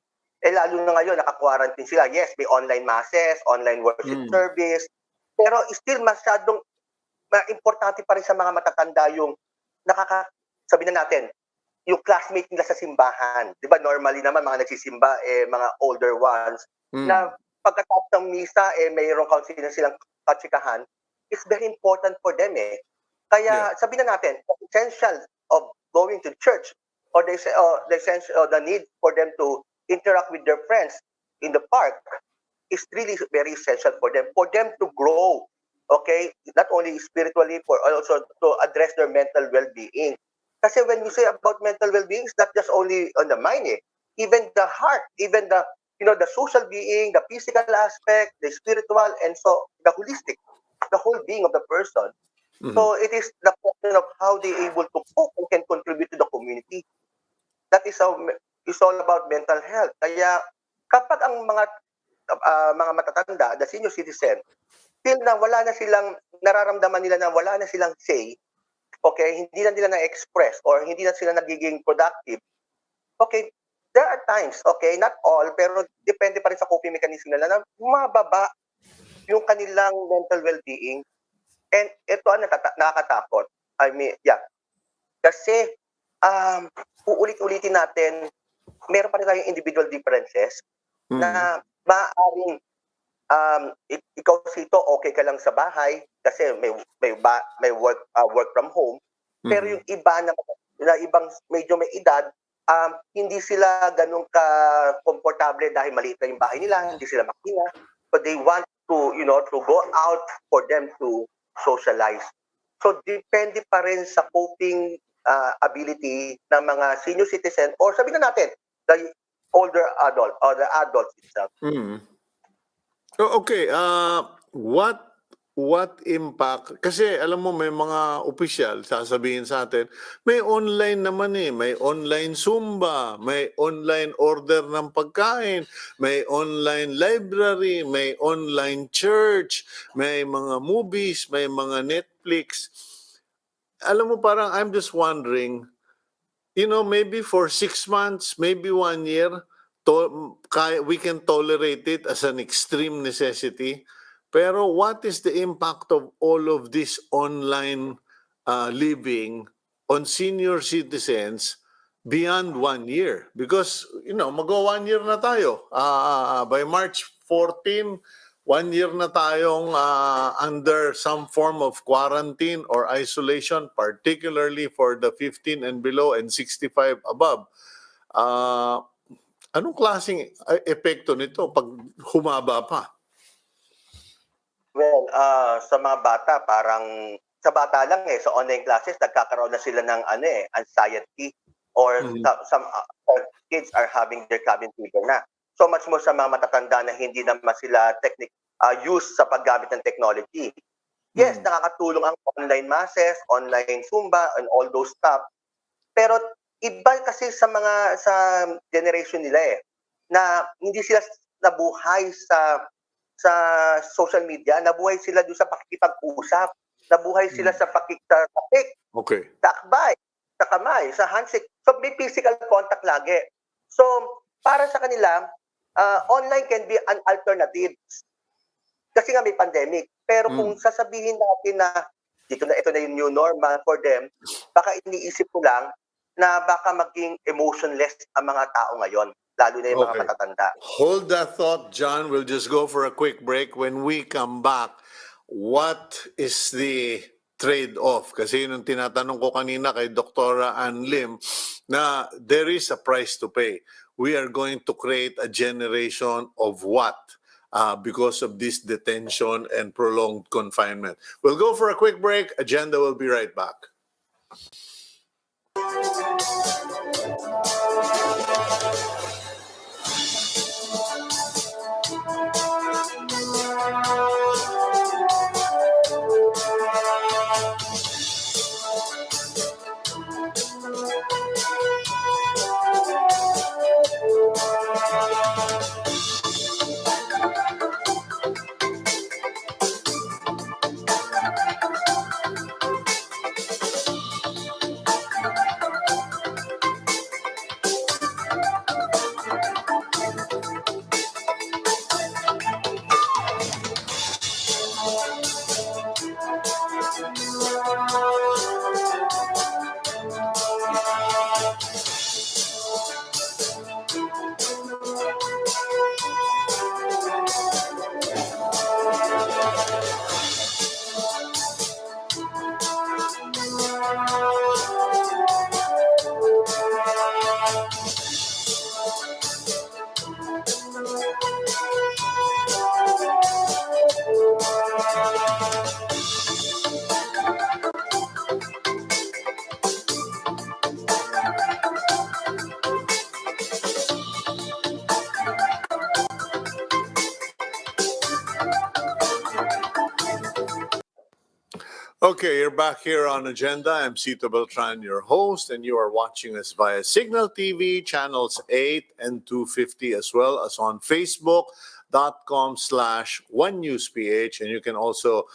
Lalo na ngayon, naka-quarantine sila. Yes, may online masses, online worship service, pero still masyadong importante pa rin sa mga matatanda yung sabi na natin, yung classmate nila sa simbahan. Di ba normally naman mga nagsisimba, mga older ones, na pagkatapos ng misa, mayroong silang katsikahan, it's very important for them Kaya sabi na natin, the essential of going to church or the need for them to interact with their friends in the park is really very essential for them to grow, okay? Not only spiritually, but also to address their mental well-being. Kasi when you say about mental well-being, it's not just only on the mind, even the heart, even the the social being, the physical aspect, the spiritual, and so the holistic, the whole being of the person. So it is the question of how they able to cope and can contribute to the community. That is how it's all about mental health. Kaya kapag ang mga matatanda, the senior citizen, feel na wala na silang nararamdaman nila na wala na silang say, okay, hindi na nila na-express or hindi na sila nagiging productive, okay, there are times, okay, not all, pero depende pa rin sa coping mechanism nila na mababa yung kanilang mental well-being. And ito ang nakakatakot. I mean, kasi uulit-ulitin natin, meron pa rin tayong individual differences na maaaring ikaw Cito, okay ka lang sa bahay kasi may work from home. Pero yung iba na ibang medyo may edad, hindi sila ganun ka komportable dahil maliit na yung bahay nila, hindi sila makina. But they want to, to go out for them to socialize. So depende pa rin sa coping ability ng mga senior citizen or sabihin na natin, the older adult or the adults itself. Okay, what impact? Kasi alam mo may mga opisyal sasabihin sa atin, may online naman may online Zumba, may online order ng pagkain, may online library, may online church, may mga movies, may mga Netflix. Alam mo parang I'm just wondering, maybe for 6 months, maybe 1 year, we can tolerate it as an extreme necessity. Pero what is the impact of all of this online living on senior citizens beyond 1 year? Because, mag-1 year na tayo. By March 14, 1 year na tayong under some form of quarantine or isolation, particularly for the 15 and below and 65 above. Anong klaseng epekto nito pag humaba pa? Well, sa mga bata, parang sa bata lang sa online classes, nagkakaroon na sila ng anxiety or some kids are having their cabin fever na. So much more sa mga matatanda na hindi naman sila use sa paggamit ng technology. Yes, nakakatulong ang online masses, online Zumba, and all those stuff. Pero iba kasi sa generation nila na hindi sila nabuhay sa social media, nabuhay sila doon sa pakikipag-usap, nabuhay sila sa pakikipag-tapik, takbay, sa kamay, sa handshake. So may physical contact lagi. So para sa kanila, online can be an alternative. Kasi nga may pandemic. Pero kung sasabihin natin na ito na yung new normal for them, baka iniisip ko lang na baka maging emotionless ang mga tao ngayon. Lalo na yung mga matatanda. Hold that thought, John. We'll just go for a quick break. When we come back, what is the trade-off? Kasi nung tinatanong ko kanina kay Dr. Ong-Lim na there is a price to pay. We are going to create a generation of what? Because of this detention and prolonged confinement. We'll go for a quick break. Agenda will be right back. Okay, you're back here on Agenda. I'm Cito Beltran, your host, and you are watching us via Signal TV, channels 8 and 250, as well as on Facebook.com/OneNewsPH. And you can also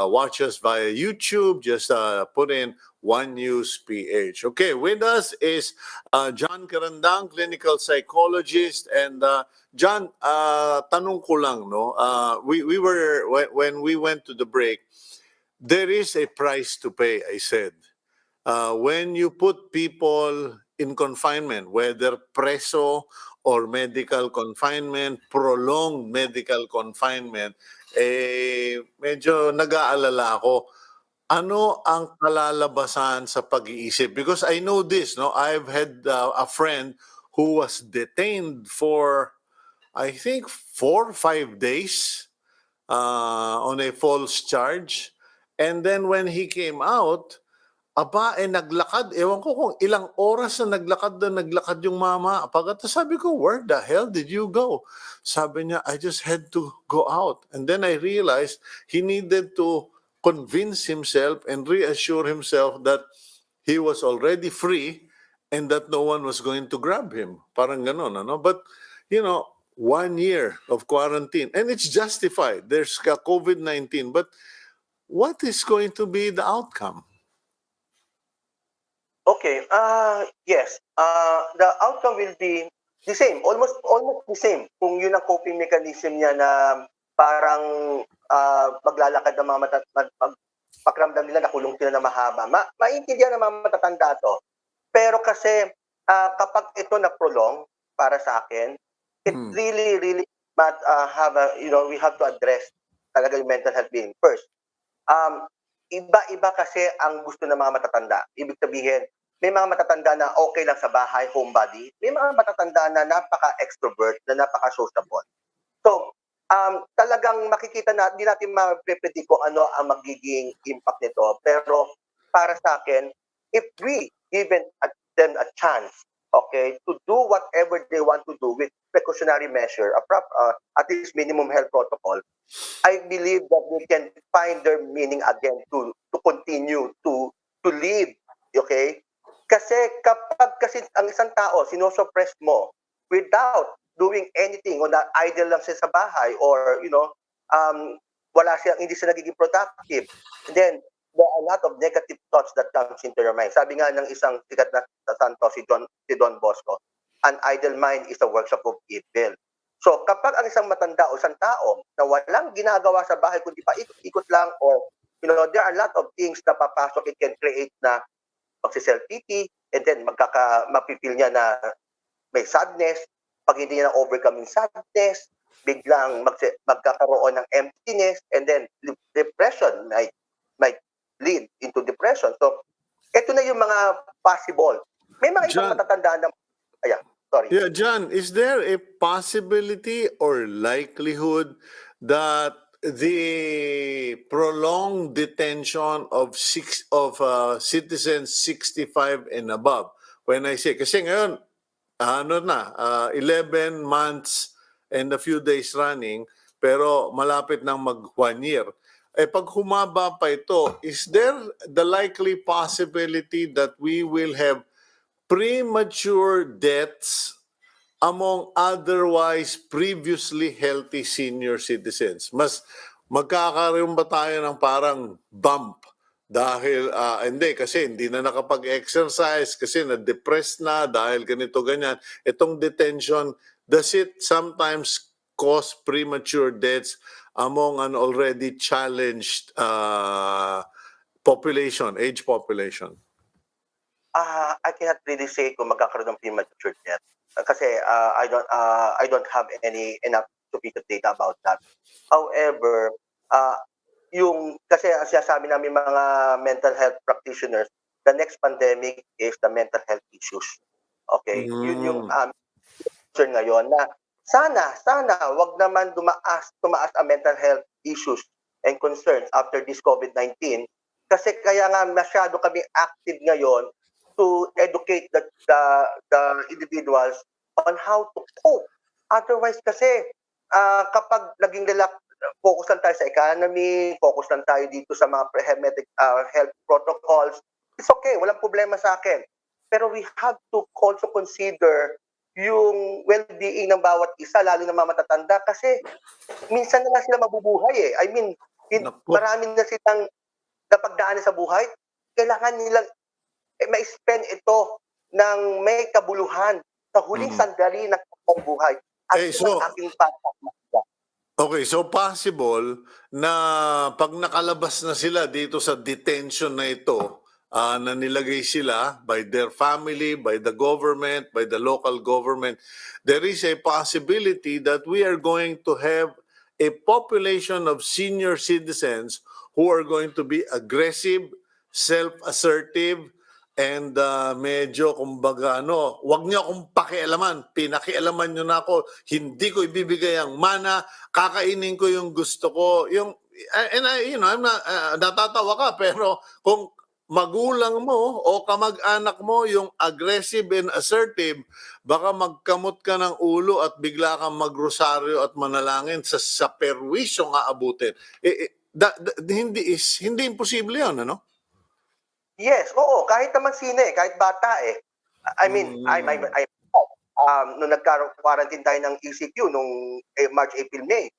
watch us via YouTube. Just put in One News PH. Okay, with us is Jhon Carandang, clinical psychologist. And John, tanong ko lang, no? We were, when we went to the break, there is a price to pay, I said. When you put people in confinement, whether preso or medical confinement, prolonged medical confinement, medyo nag-aalala ako. Ano ang kalalabasan sa pag-iisip? Because I know this, no? I've had a friend who was detained for, I think, 4 or 5 days on a false charge. And then when he came out, naglakad. Ewan ko kung ilang oras na naglakad yung mama. Pagkatapos sabi ko, where the hell did you go? Sabi niya, I just had to go out. And then I realized he needed to convince himself and reassure himself that he was already free and that no one was going to grab him. Parang ganon, ano? But, 1 year of quarantine. And it's justified. There's COVID-19. But what is going to be the outcome? Okay. Yes. The outcome will be the same, almost the same. Kung yun ang coping mechanism niya na parang maglalakad ng mga pakiramdam nila, nakulong sila na mahaba. Maintindihan ng mga matatanda to. Pero kasi kapag ito na prolong para sa akin, it really we have to address talaga yung mental health being first. Iba-iba kasi ang gusto ng mga matatanda. Ibig sabihin, may mga matatanda na okay lang sa bahay, homebody. May mga matatanda na napaka-extrovert, na napaka-sociable. So, talagang makikita na, hindi natin ma-predict kung ano ang magiging impact nito. Pero para sa akin, if we given them a chance, okay, to do whatever they want to do with precautionary measure, at least minimum health protocol, I believe that they can find their meaning again to continue to live, okay? Kasi kapag ang isang tao sinosuppress mo without doing anything o na idle lang siya sa bahay or hindi siya nagiging productive, then there are a lot of negative thoughts that comes into your mind. Sabi nga ng isang sikat na santo, si Don Bosco, an idle mind is a workshop of evil. So kapag ang isang matanda o isang tao na walang ginagawa sa bahay kundi pa ikot lang or there are a lot of things na papasok, it can create na magsi-self-pity and then mapipil niya na may sadness. Pag hindi niya na-overcome yung sadness, biglang magkakaroon ng emptiness and then depression might lead into depression. So ito na yung mga possible. May mga ibang matatanda na sorry. Yeah, John, is there a possibility or likelihood that the prolonged detention of citizens 65 and above, when I say, kasi ngayon, 11 months and a few days running, pero malapit nang mag 1 year. Pag humaba pa ito, is there the likely possibility that we will have premature deaths among otherwise previously healthy senior citizens? Magkakaroon ba tayo ng parang bump dahil hindi na nakapag-exercise kasi na-depressed na dahil ganito ganyan. Itong detention, does it sometimes cause premature deaths among an already challenged age population? I cannot really say kung magkakaroon ng premature death kasi I don't have enough sufficient data about that. However, kasi ang sinasabi namin mga mental health practitioners, the next pandemic is the mental health issues. Okay? Yun yung concern ngayon na sana wag naman tumaas ang mental health issues and concerns after this COVID-19 kasi kaya nga masyado kami active ngayon to educate the individuals on how to cope. Otherwise kasi kapag naging focus lang tayo sa economy, focus lang tayo dito sa mga health protocols. It's okay, walang problema sa akin. Pero we have to also consider yung well-being ng bawat isa, lalo na mga matatanda, kasi minsan na lang sila mabubuhay eh. I mean, marami na silang napagdaanan sa buhay, kailangan nilang ma-spend ito ng may kabuluhan sa huling sandali ng kanilang buhay. At so, aking okay, so possible na pag nakalabas na sila dito sa detention na ito, na nilagay sila by their family, by the government, by the local government, there is a possibility that we are going to have a population of senior citizens who are going to be aggressive, self-assertive, and medyo kumbaga wag niyo akong pakialaman, pinakialaman niyo na ako, hindi ko ibibigay ang mana, kakainin ko yung gusto ko, yung and I, I'm not natatawa ka, pero kung magulang mo o kamag-anak mo yung aggressive and assertive, baka magkamot ka ng ulo at bigla kang magrosaryo at manalangin sa perwisyo nga abutin. Hindi imposible 'yon, ano? Yes, oo, kahit naman sino kahit bata I mean, nung nagka-quarantine tayo ng ECQ nung March, April, May,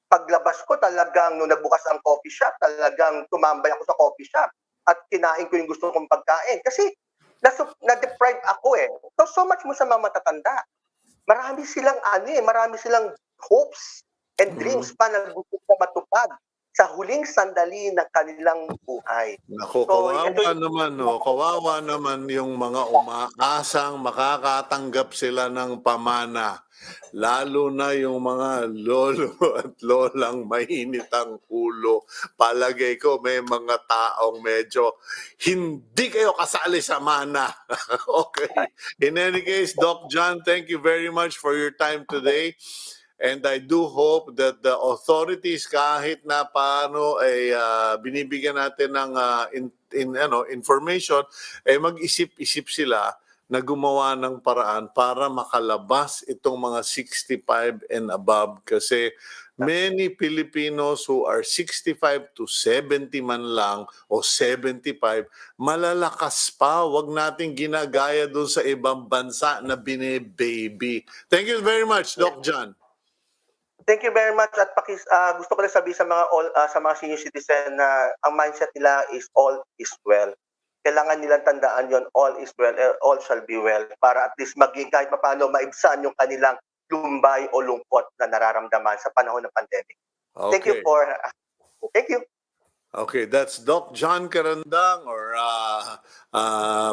paglabas ko talagang nung nagbukas ang coffee shop, talagang tumambay ako sa coffee shop at kinain ko yung gusto kong pagkain kasi na-deprive ako So much mo sa mga matatanda. Marami silang marami silang hopes and dreams pa na gusto na matupad sa huling sandali ng kanilang buhay. Naku, kawawa naman yung mga umaasang makakatanggap sila ng pamana. Lalo na yung mga lolo at lolang mainit ang ulo. Palagay ko may mga taong medyo hindi kayo kasali sa mana. Okay. In any case, Doc Jhon, thank you very much for your time today. And I do hope that the authorities, kahit na paano ay binibigyan natin ng information, ay mag-isip-isip sila na gumawa ng paraan para makalabas itong mga 65 and above. Kasi many Filipinos who are 65 to 70 man lang o 75, malalakas pa. Huwag natin ginagaya doon sa ibang bansa na bine-baby. Thank you very much, Doc Jhon. Thank you very much at gusto ko lang sabihin sa mga senior citizen na ang mindset nila is all is well. Kailangan nilang tandaan yon, all is well, all shall be well, para at least maging kahit paano maibsan yung kanilang lumbay o lungkot na nararamdaman sa panahon ng pandemic. Okay. Thank you. Okay, that's Doc Jhon Carandang, or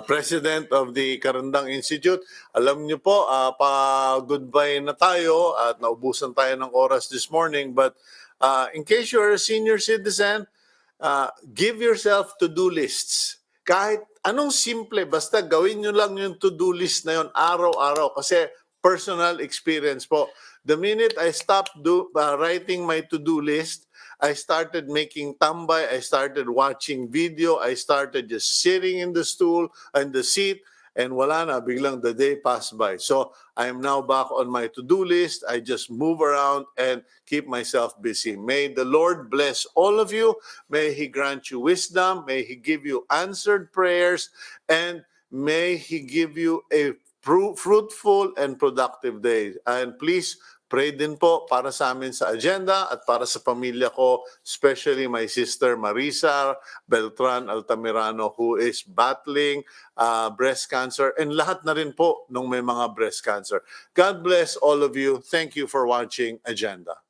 President of the Carandang Institute. Alam niyo po, pa-goodbye na tayo at naubusan tayo ng oras this morning. But in case you're a senior citizen, give yourself to-do lists. Kahit anong simple, basta gawin nyo lang yung to-do list na yun araw-araw. Kasi personal experience po. The minute I stopped writing my to-do list, I started making tambay, I started watching video, I started just sitting in the seat, and wala na, biglang the day passed by. So I am now back on my to-do list. I just move around and keep myself busy. May the Lord bless all of you. May He grant you wisdom. May He give you answered prayers. And may He give you a fruitful and productive day. And please, pray din po para sa amin sa agenda at para sa pamilya ko, especially my sister Marisa Beltran Altamirano, who is battling breast cancer, and lahat na rin po nung may mga breast cancer. God bless all of you. Thank you for watching Agenda.